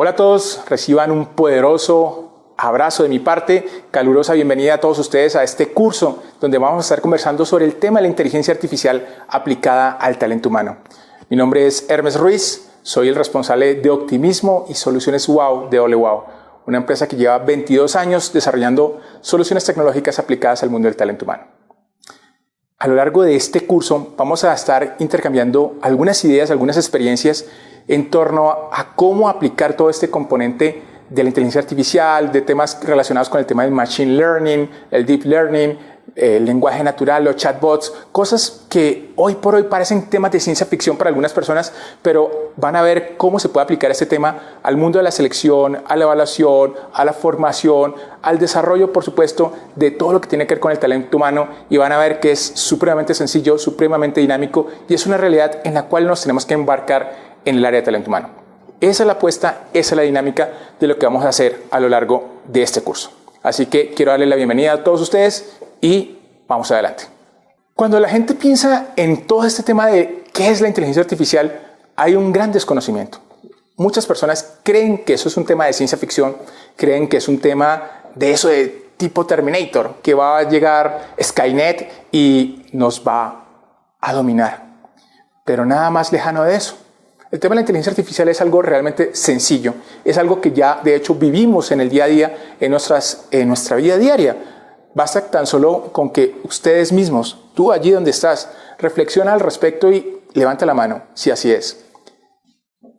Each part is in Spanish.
Hola a todos, reciban un poderoso abrazo de mi parte, calurosa bienvenida a todos ustedes a este curso donde vamos a estar conversando sobre el tema de la inteligencia artificial aplicada al talento humano. Mi nombre es Hermes Ruiz, soy el responsable de optimismo y soluciones WOW de Ole WOW, una empresa que lleva 22 años desarrollando soluciones tecnológicas aplicadas al mundo del talento humano. A lo largo de este curso vamos a estar intercambiando algunas ideas, algunas experiencias en torno a cómo aplicar todo este componente de la inteligencia artificial, de temas relacionados con el tema del machine learning, el deep learning, el lenguaje natural, los chatbots, cosas que hoy por hoy parecen temas de ciencia ficción para algunas personas, pero van a ver cómo se puede aplicar este tema al mundo de la selección, a la evaluación, a la formación, al desarrollo, por supuesto, de todo lo que tiene que ver con el talento humano, y van a ver que es supremamente sencillo, supremamente dinámico, y es una realidad en la cual nos tenemos que embarcar en el área de talento humano. Esa es la apuesta, esa es la dinámica de lo que vamos a hacer a lo largo de este curso. Así que quiero darle la bienvenida a todos ustedes y vamos adelante. Cuando la gente piensa en todo este tema de qué es la inteligencia artificial, hay un gran desconocimiento. Muchas personas creen que eso es un tema de ciencia ficción, creen que es un tema de eso de tipo Terminator, que va a llegar Skynet y nos va a dominar. Pero nada más lejano de eso. El tema de la inteligencia artificial es algo realmente sencillo, es algo que ya de hecho vivimos en el día a día, en nuestra vida diaria. Basta tan solo con que ustedes mismos, tú allí donde estás, reflexiona al respecto y levanta la mano, si así es.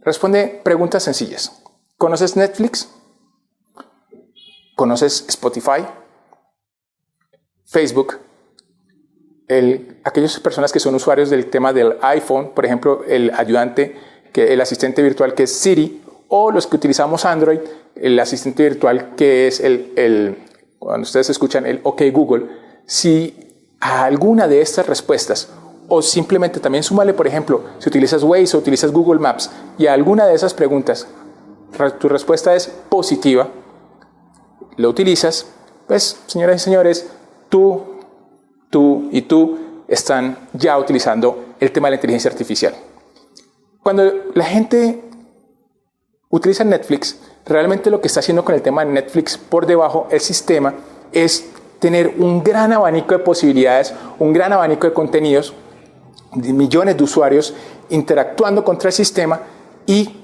Responde preguntas sencillas. ¿Conoces Netflix? ¿Conoces Spotify? Facebook. Aquellas personas que son usuarios del tema del iPhone, por ejemplo, el asistente virtual que es Siri, o los que utilizamos Android, el asistente virtual que es cuando ustedes escuchan el OK Google. Si a alguna de estas respuestas, o simplemente también súmale, por ejemplo, si utilizas Waze o utilizas Google Maps, y a alguna de esas preguntas tu respuesta es positiva, lo utilizas, pues, señoras y señores, tú y tú están ya utilizando el tema de la inteligencia artificial. Cuando la gente utiliza Netflix, realmente lo que está haciendo con el tema de Netflix por debajo, el sistema, es tener un gran abanico de posibilidades, un gran abanico de contenidos, de millones de usuarios interactuando contra el sistema, y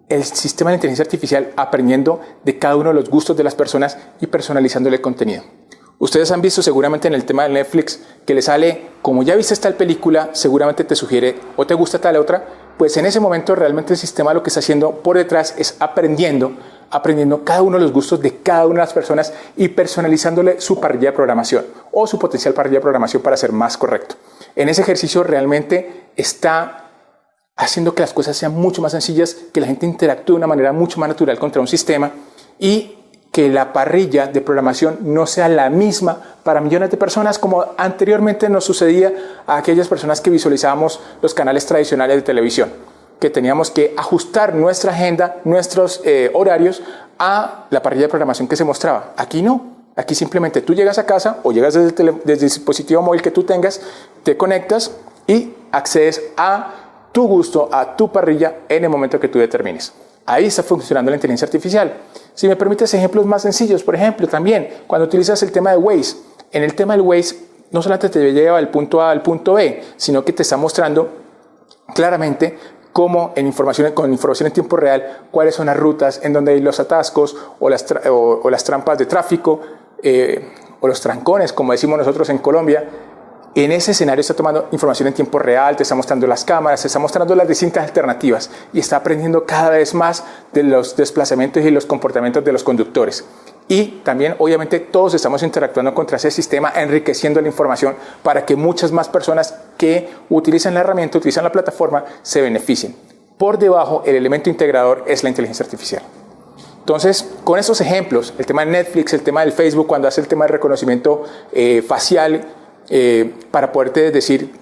el sistema de inteligencia artificial aprendiendo de cada uno de los gustos de las personas y personalizándole el contenido. Ustedes han visto seguramente en el tema de Netflix que le sale, como ya viste tal película, seguramente te sugiere o te gusta tal otra. Pues en ese momento realmente el sistema lo que está haciendo por detrás es aprendiendo cada uno de los gustos de cada una de las personas y personalizándole su parrilla de programación o su potencial parrilla de programación, para ser más correcto. En ese ejercicio realmente está haciendo que las cosas sean mucho más sencillas, que la gente interactúe de una manera mucho más natural contra un sistema, y que la parrilla de programación no sea la misma para millones de personas como anteriormente nos sucedía a aquellas personas que visualizábamos los canales tradicionales de televisión, que teníamos que ajustar nuestra agenda, nuestros horarios a la parrilla de programación que se mostraba. Aquí no. Aquí simplemente tú llegas a casa o llegas desde el dispositivo móvil que tú tengas, te conectas y accedes a tu gusto, a tu parrilla en el momento que tú determines. Ahí está funcionando la inteligencia artificial. Si me permites ejemplos más sencillos, por ejemplo, también cuando utilizas el tema de Waze. En el tema del Waze no solamente te lleva del punto A al punto B, sino que te está mostrando claramente cómo con información en tiempo real, cuáles son las rutas en donde hay los atascos o las trampas de tráfico, o los trancones, como decimos nosotros en Colombia. En ese escenario está tomando información en tiempo real, te está mostrando las cámaras, te está mostrando las distintas alternativas y está aprendiendo cada vez más de los desplazamientos y los comportamientos de los conductores. Y también, obviamente, todos estamos interactuando contra ese sistema, enriqueciendo la información para que muchas más personas que utilizan la herramienta, utilizan la plataforma, se beneficien. Por debajo, el elemento integrador es la inteligencia artificial. Entonces, con estos ejemplos, el tema de Netflix, el tema del Facebook, cuando hace el tema de reconocimiento facial, para poderte decir,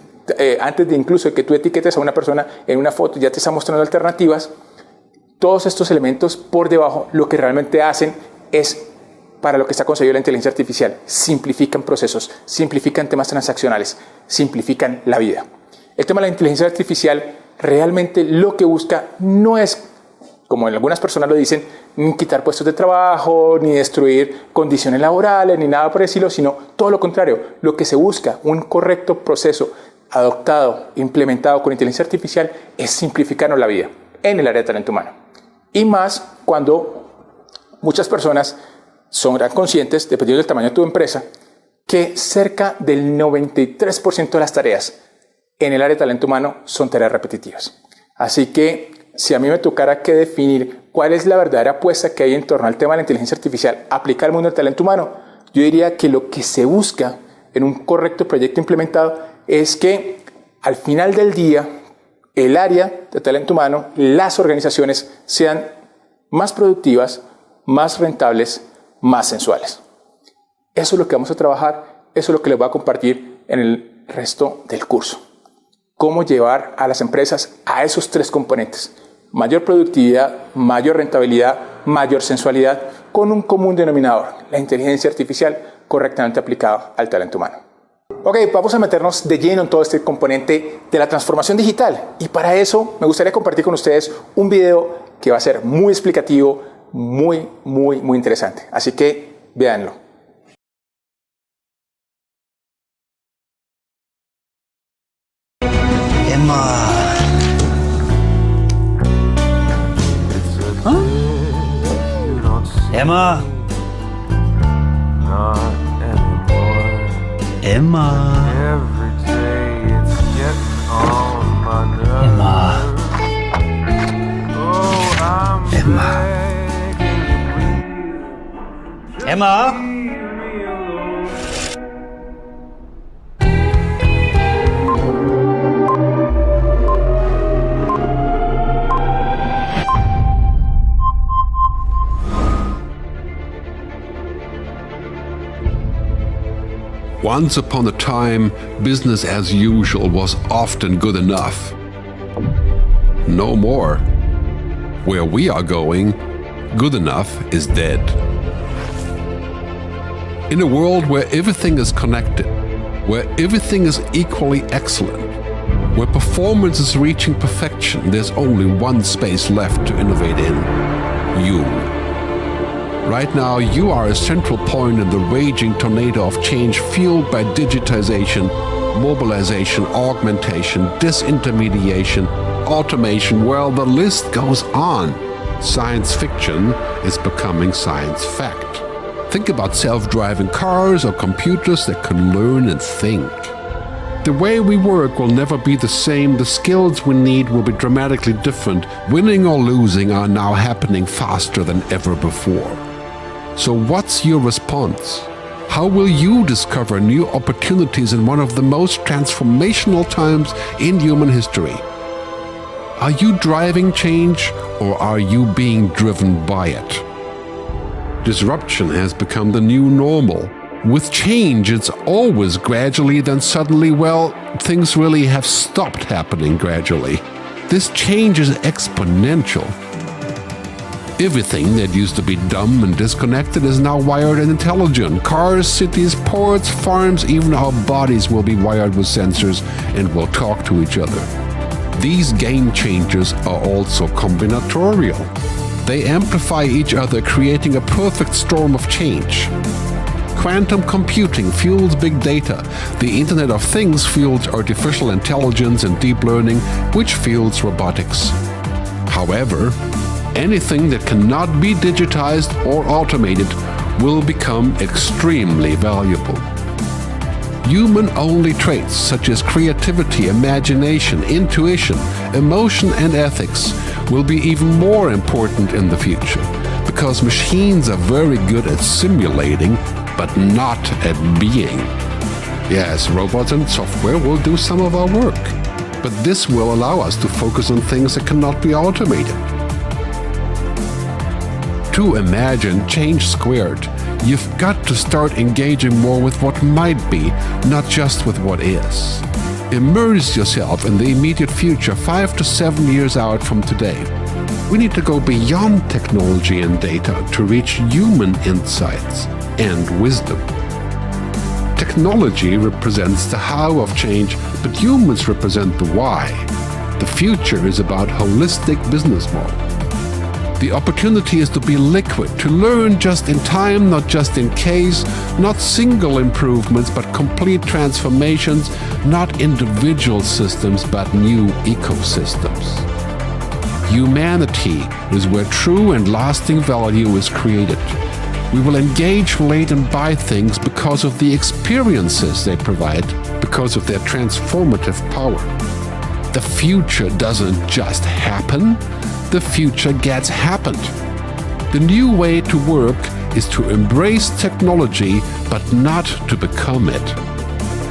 antes de incluso que tú etiquetes a una persona en una foto, ya te está mostrando alternativas. Todos estos elementos por debajo lo que realmente hacen es, para lo que está conseguido la inteligencia artificial, simplifican procesos, simplifican temas transaccionales, simplifican la vida. El tema de la inteligencia artificial realmente lo que busca no es como algunas personas lo dicen, ni quitar puestos de trabajo, ni destruir condiciones laborales, ni nada por el estilo, sino todo lo contrario. Lo que se busca, un correcto proceso adoptado, implementado con inteligencia artificial, es simplificarnos la vida en el área de talento humano. Y más cuando muchas personas son conscientes, dependiendo del tamaño de tu empresa, que cerca del 93% de las tareas en el área de talento humano son tareas repetitivas. Así que si a mí me tocara que definir cuál es la verdadera apuesta que hay en torno al tema de la inteligencia artificial aplicada al mundo del talento humano, yo diría que lo que se busca en un correcto proyecto implementado es que al final del día el área de talento humano, las organizaciones sean más productivas, más rentables, más sensuales. Eso es lo que vamos a trabajar, eso es lo que les voy a compartir en el resto del curso. Cómo llevar a las empresas a esos 3 componentes. Mayor productividad, mayor rentabilidad, mayor sensualidad, con un común denominador, la inteligencia artificial correctamente aplicada al talento humano. Ok, vamos a meternos de lleno en todo este componente de la transformación digital. Y para eso me gustaría compartir con ustedes un video que va a ser muy explicativo, muy interesante. Así que véanlo. Emma. Huh? Emma. Emma. Emma. Emma. Emma. Once upon a time, business as usual was often good enough. No more. Where we are going, good enough is dead. In a world where everything is connected, where everything is equally excellent, where performance is reaching perfection, there's only one space left to innovate in: you. Right now, you are a central point in the raging tornado of change fueled by digitization, mobilization, augmentation, disintermediation, automation. Well, the list goes on. Science fiction is becoming science fact. Think about self-driving cars or computers that can learn and think. The way we work will never be the same. The skills we need will be dramatically different. Winning or losing are now happening faster than ever before. So what's your response? How will you discover new opportunities in one of the most transformational times in human history? Are you driving change, or are you being driven by it? Disruption has become the new normal. With change, it's always gradually, then suddenly, well, things really have stopped happening gradually. This change is exponential. Everything that used to be dumb and disconnected is now wired and intelligent. Cars, cities, ports, farms, even our bodies will be wired with sensors and will talk to each other. These game changers are also combinatorial. They amplify each other, creating a perfect storm of change. Quantum computing fuels big data. The Internet of Things fuels artificial intelligence and deep learning, which fuels robotics. However, anything that cannot be digitized or automated will become extremely valuable. Human-only traits such as creativity, imagination, intuition, emotion, and ethics will be even more important in the future, because machines are very good at simulating, but not at being. Yes, robots and software will do some of our work, but this will allow us to focus on things that cannot be automated. To imagine change squared, you've got to start engaging more with what might be, not just with what is. Immerse yourself in the immediate future, 5 to 7 years out from today. We need to go beyond technology and data to reach human insights and wisdom. Technology represents the how of change, but humans represent the why. The future is about holistic business model. The opportunity is to be liquid, to learn just in time, not just in case, not single improvements, but complete transformations, not individual systems, but new ecosystems. Humanity is where true and lasting value is created. We will engage, relate, and buy things because of the experiences they provide, because of their transformative power. The future doesn't just happen, the future gets happened. The new way to work is to embrace technology, but not to become it.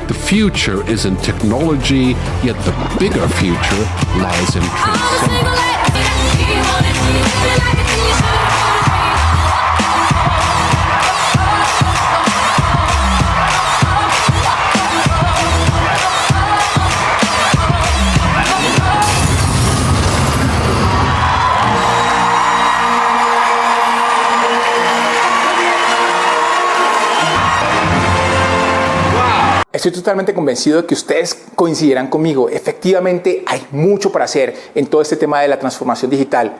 The future is in technology, yet the bigger future lies in transcendence. Estoy totalmente convencido de que ustedes coincidirán conmigo. Efectivamente, hay mucho para hacer en todo este tema de la transformación digital.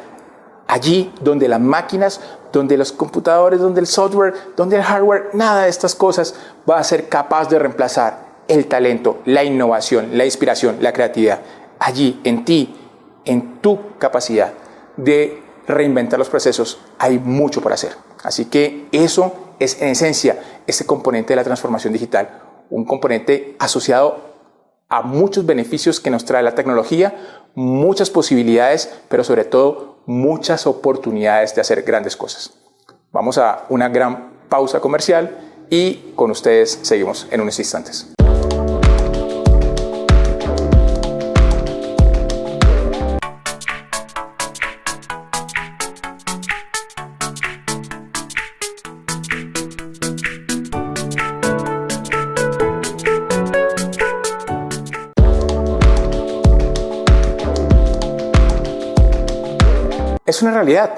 Allí donde las máquinas, donde los computadores, donde el software, donde el hardware, nada de estas cosas va a ser capaz de reemplazar el talento, la innovación, la inspiración, la creatividad. Allí, en ti, en tu capacidad de reinventar los procesos, hay mucho por hacer. Así que eso es en esencia este componente de la transformación digital. Un componente asociado a muchos beneficios que nos trae la tecnología, muchas posibilidades, pero sobre todo muchas oportunidades de hacer grandes cosas. Vamos a una gran pausa comercial y con ustedes seguimos en unos instantes. Es una realidad.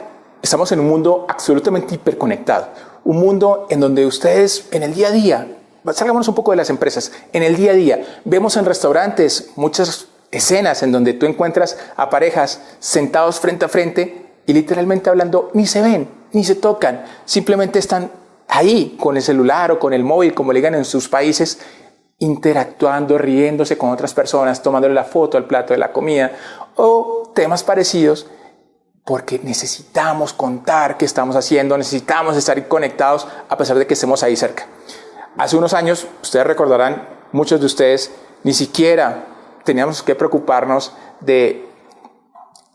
Estamos en un mundo absolutamente hiperconectado. Un mundo en donde ustedes en el día a día, salgámonos un poco de las empresas, en el día a día vemos en restaurantes muchas escenas en donde tú encuentras a parejas sentados frente a frente y literalmente hablando ni se ven, ni se tocan. Simplemente están ahí con el celular o con el móvil, como le digan en sus países, interactuando, riéndose con otras personas, tomándole la foto al plato de la comida o temas parecidos. Porque necesitamos contar qué estamos haciendo, necesitamos estar conectados a pesar de que estemos ahí cerca. Hace unos años, ustedes recordarán, muchos de ustedes, ni siquiera teníamos que preocuparnos de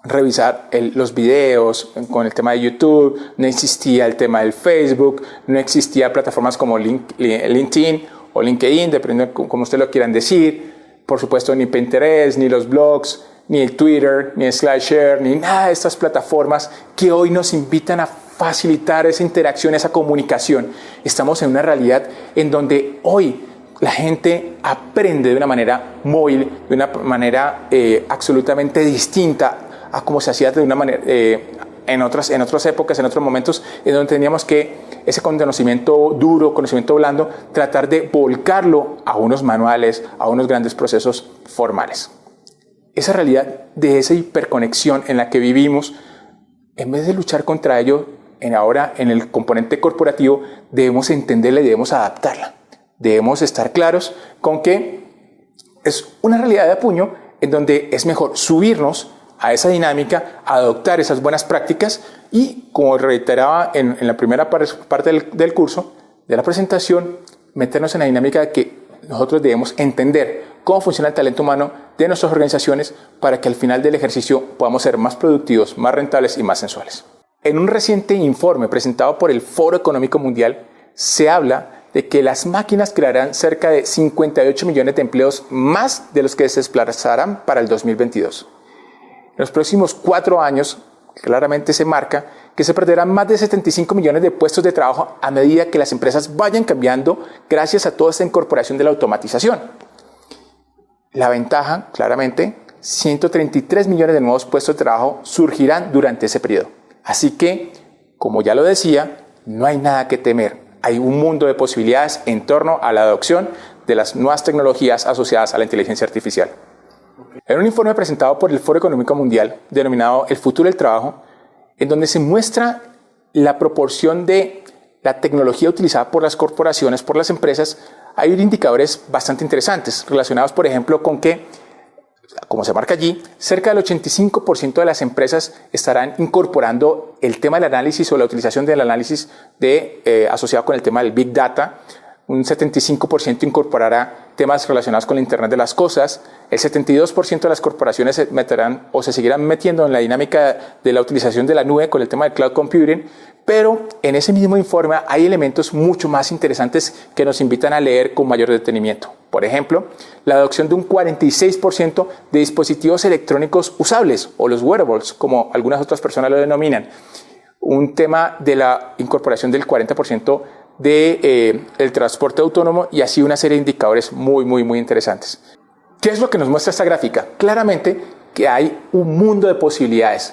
revisar los videos con el tema de YouTube, no existía el tema del Facebook, no existía plataformas como LinkedIn o LinkedIn, dependiendo de cómo ustedes lo quieran decir, por supuesto ni Pinterest, ni los blogs, ni el Twitter, ni el SlideShare, ni nada de estas plataformas que hoy nos invitan a facilitar esa interacción, esa comunicación. Estamos en una realidad en donde hoy la gente aprende de una manera móvil, de una manera absolutamente distinta a como se hacía de una manera en otras épocas, en otros momentos, en donde teníamos que ese conocimiento duro, conocimiento blando, tratar de volcarlo a unos manuales, a unos grandes procesos formales. Esa realidad de esa hiperconexión en la que vivimos, en vez de luchar contra ello, ahora en el componente corporativo, debemos entenderla y debemos adaptarla. Debemos estar claros con que es una realidad de puño en donde es mejor subirnos a esa dinámica, adoptar esas buenas prácticas y, como reiteraba en la primera parte del curso, de la presentación, meternos en la dinámica de que nosotros debemos entender cómo funciona el talento humano de nuestras organizaciones para que al final del ejercicio podamos ser más productivos, más rentables y más sensuales. En un reciente informe presentado por el Foro Económico Mundial se habla de que las máquinas crearán cerca de 58 millones de empleos más de los que se desplazarán para el 2022. En los próximos 4 años, claramente se marca que se perderán más de 75 millones de puestos de trabajo a medida que las empresas vayan cambiando gracias a toda esta incorporación de la automatización. La ventaja, claramente, 133 millones de nuevos puestos de trabajo surgirán durante ese periodo. Así que, como ya lo decía, no hay nada que temer. Hay un mundo de posibilidades en torno a la adopción de las nuevas tecnologías asociadas a la inteligencia artificial. En un informe presentado por el Foro Económico Mundial, denominado El futuro del trabajo, en donde se muestra la proporción de la tecnología utilizada por las corporaciones, por las empresas. Hay indicadores bastante interesantes relacionados, por ejemplo, con que, como se marca allí, cerca del 85% de las empresas estarán incorporando el tema del análisis o la utilización del análisis asociado con el tema del Big Data. Un 75% incorporará temas relacionados con el Internet de las Cosas. El 72% de las corporaciones se meterán o se seguirán metiendo en la dinámica de la utilización de la nube con el tema del cloud computing. Pero en ese mismo informe hay elementos mucho más interesantes que nos invitan a leer con mayor detenimiento. Por ejemplo, la adopción de un 46% de dispositivos electrónicos usables o los wearables, como algunas otras personas lo denominan. Un tema de la incorporación del 40% del transporte autónomo y así una serie de indicadores muy interesantes. ¿Qué es lo que nos muestra esta gráfica? Claramente que hay un mundo de posibilidades,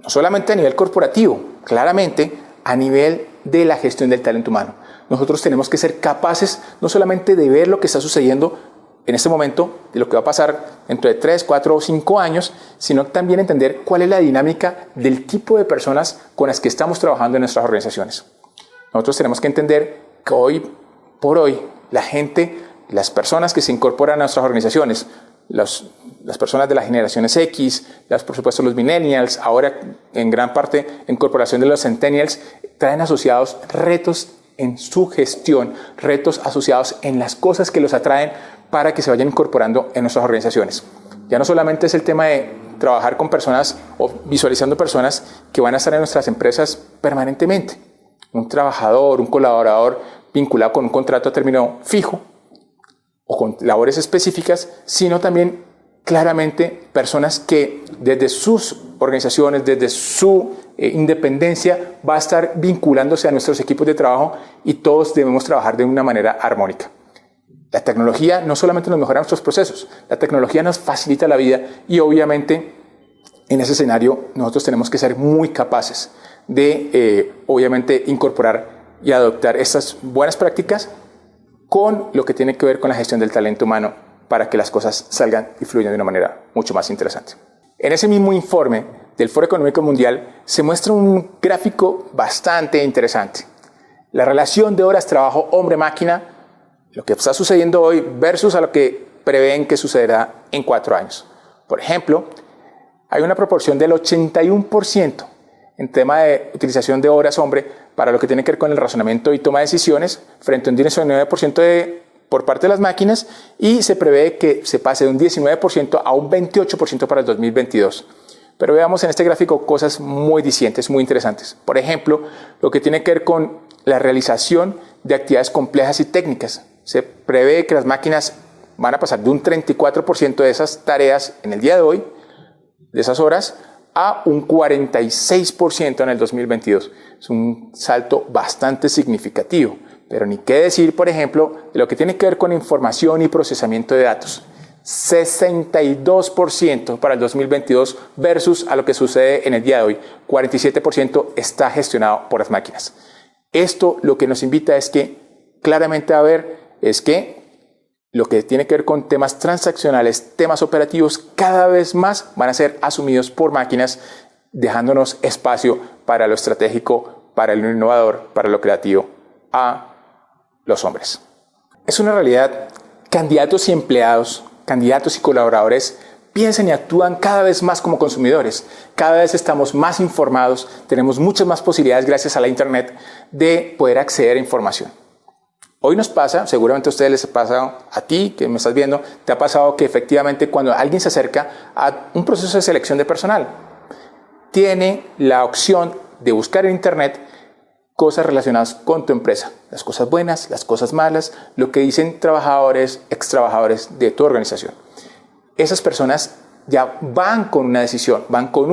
no solamente a nivel corporativo, claramente a nivel de la gestión del talento humano. Nosotros tenemos que ser capaces no solamente de ver lo que está sucediendo en este momento, de lo que va a pasar dentro de 3, 4 o 5 años, sino también entender cuál es la dinámica del tipo de personas con las que estamos trabajando en nuestras organizaciones. Nosotros tenemos que entender que hoy por hoy la gente, las personas que se incorporan a nuestras organizaciones, las personas de las generaciones X, por supuesto los millennials, ahora en gran parte incorporación de los centennials, traen asociados retos en su gestión, retos asociados en las cosas que los atraen para que se vayan incorporando en nuestras organizaciones. Ya no solamente es el tema de trabajar con personas o visualizando personas que van a estar en nuestras empresas permanentemente. Un trabajador, un colaborador vinculado con un contrato a término fijo o con labores específicas, sino también claramente personas que desde sus organizaciones, desde su independencia, va a estar vinculándose a nuestros equipos de trabajo y todos debemos trabajar de una manera armónica. La tecnología no solamente nos mejora nuestros procesos, la tecnología nos facilita la vida y obviamente en ese escenario nosotros tenemos que ser muy capaces de obviamente incorporar y adoptar estas buenas prácticas con lo que tiene que ver con la gestión del talento humano para que las cosas salgan y fluyan de una manera mucho más interesante. En ese mismo informe del Foro Económico Mundial se muestra un gráfico bastante interesante. La relación de horas trabajo hombre-máquina, lo que está sucediendo hoy versus a lo que prevén que sucederá en 4 años. Por ejemplo, hay una proporción del 81% en tema de utilización de horas hombre para lo que tiene que ver con el razonamiento y toma de decisiones frente a un 19% por parte de las máquinas y se prevé que se pase de un 19% a un 28% para el 2022. Pero veamos en este gráfico cosas muy distintas, muy interesantes. Por ejemplo, lo que tiene que ver con la realización de actividades complejas y técnicas. Se prevé que las máquinas van a pasar de un 34% de esas tareas en el día de hoy, de esas horas, a un 46% en el 2022. Es un salto bastante significativo. Pero ni qué decir, por ejemplo, de lo que tiene que ver con información y procesamiento de datos. 62% para el 2022 versus a lo que sucede en el día de hoy. 47% está gestionado por las máquinas. Esto lo que nos invita es que claramente a ver es que lo que tiene que ver con temas transaccionales, temas operativos, cada vez más van a ser asumidos por máquinas, dejándonos espacio para lo estratégico, para lo innovador, para lo creativo a los hombres. Es una realidad. Candidatos y empleados, candidatos y colaboradores piensan y actúan cada vez más como consumidores. Cada vez estamos más informados, tenemos muchas más posibilidades gracias a la Internet de poder acceder a información. Hoy nos pasa, seguramente a ustedes les pasa, a ti que me estás viendo, te ha pasado que efectivamente cuando alguien se acerca a un proceso de selección de personal, tiene la opción de buscar en Internet cosas relacionadas con tu empresa, las cosas buenas, las cosas malas, lo que dicen trabajadores, ex trabajadores de tu organización. Esas personas ya van con una decisión, van con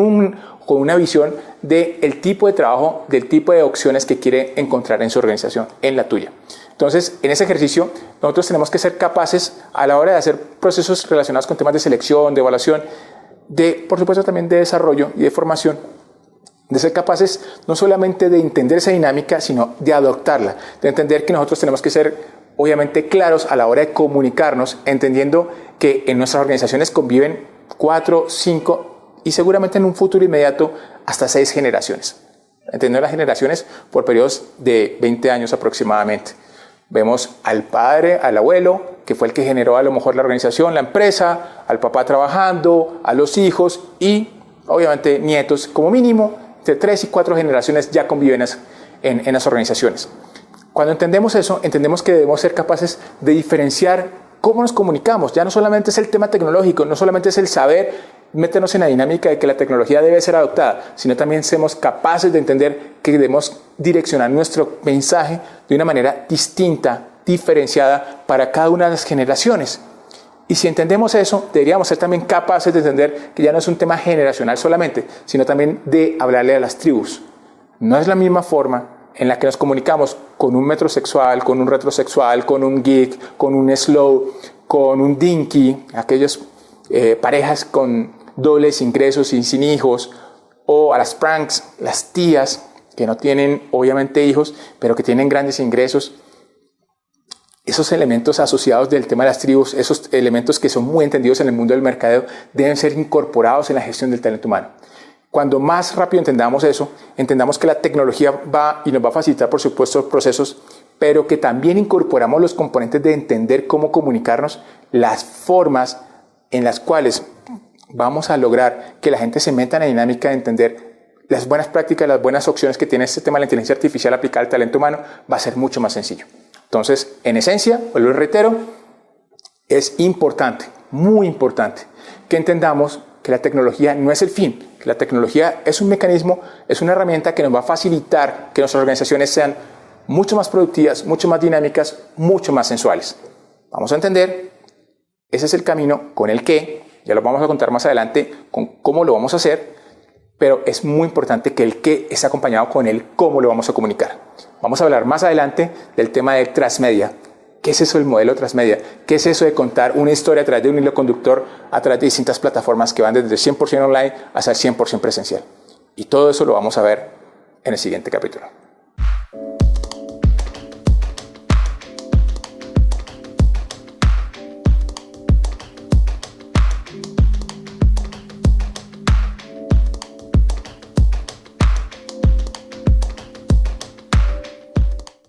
una visión del tipo de trabajo, del tipo de opciones que quiere encontrar en su organización, en la tuya. Entonces, en ese ejercicio, nosotros tenemos que ser capaces a la hora de hacer procesos relacionados con temas de selección, de evaluación, por supuesto también de desarrollo y de formación, de ser capaces no solamente de entender esa dinámica, sino de adoptarla, de entender que nosotros tenemos que ser obviamente claros a la hora de comunicarnos, entendiendo que en nuestras organizaciones conviven 4, 5 y seguramente en un futuro inmediato hasta 6 generaciones. Entendiendo las generaciones por periodos de 20 años aproximadamente. Vemos al padre, al abuelo, que fue el que generó a lo mejor la organización, la empresa, al papá trabajando, a los hijos y obviamente nietos, como mínimo, entre 3 y 4 generaciones ya conviven en las organizaciones. Cuando entendemos eso, entendemos que debemos ser capaces de diferenciar cómo nos comunicamos. Ya no solamente es el tema tecnológico, no solamente es el saber meternos en la dinámica de que la tecnología debe ser adoptada, sino también seamos capaces de entender que debemos direccionar nuestro mensaje de una manera distinta, diferenciada para cada una de las generaciones. Y si entendemos eso, deberíamos ser también capaces de entender que ya no es un tema generacional solamente, sino también de hablarle a las tribus. No es la misma forma en la que nos comunicamos con un metrosexual, con un retrosexual, con un geek, con un slow, con un dinky, aquellas parejas con dobles ingresos y sin hijos, o a las pranks, las tías que no tienen obviamente hijos, pero que tienen grandes ingresos. Esos elementos asociados del tema de las tribus, esos elementos que son muy entendidos en el mundo del mercadeo, deben ser incorporados en la gestión del talento humano. Cuando más rápido entendamos eso, entendamos que la tecnología va y nos va a facilitar, por supuesto, procesos, pero que también incorporamos los componentes de entender cómo comunicarnos, las formas en las cuales vamos a lograr que la gente se meta en la dinámica de entender las buenas prácticas, las buenas opciones que tiene este tema de la inteligencia artificial aplicada al talento humano, va a ser mucho más sencillo. Entonces, en esencia, lo reitero, es importante, muy importante, que entendamos que la tecnología no es el fin. La tecnología es un mecanismo, es una herramienta que nos va a facilitar que nuestras organizaciones sean mucho más productivas, mucho más dinámicas, mucho más sensuales. Vamos a entender, ese es el camino con el que, ya lo vamos a contar más adelante, con cómo lo vamos a hacer, pero es muy importante que el qué esté acompañado con el cómo lo vamos a comunicar. Vamos a hablar más adelante del tema de transmedia. ¿Qué es eso del modelo transmedia? ¿Qué es eso de contar una historia a través de un hilo conductor, a través de distintas plataformas que van desde el 100% online hasta el 100% presencial? Y todo eso lo vamos a ver en el siguiente capítulo.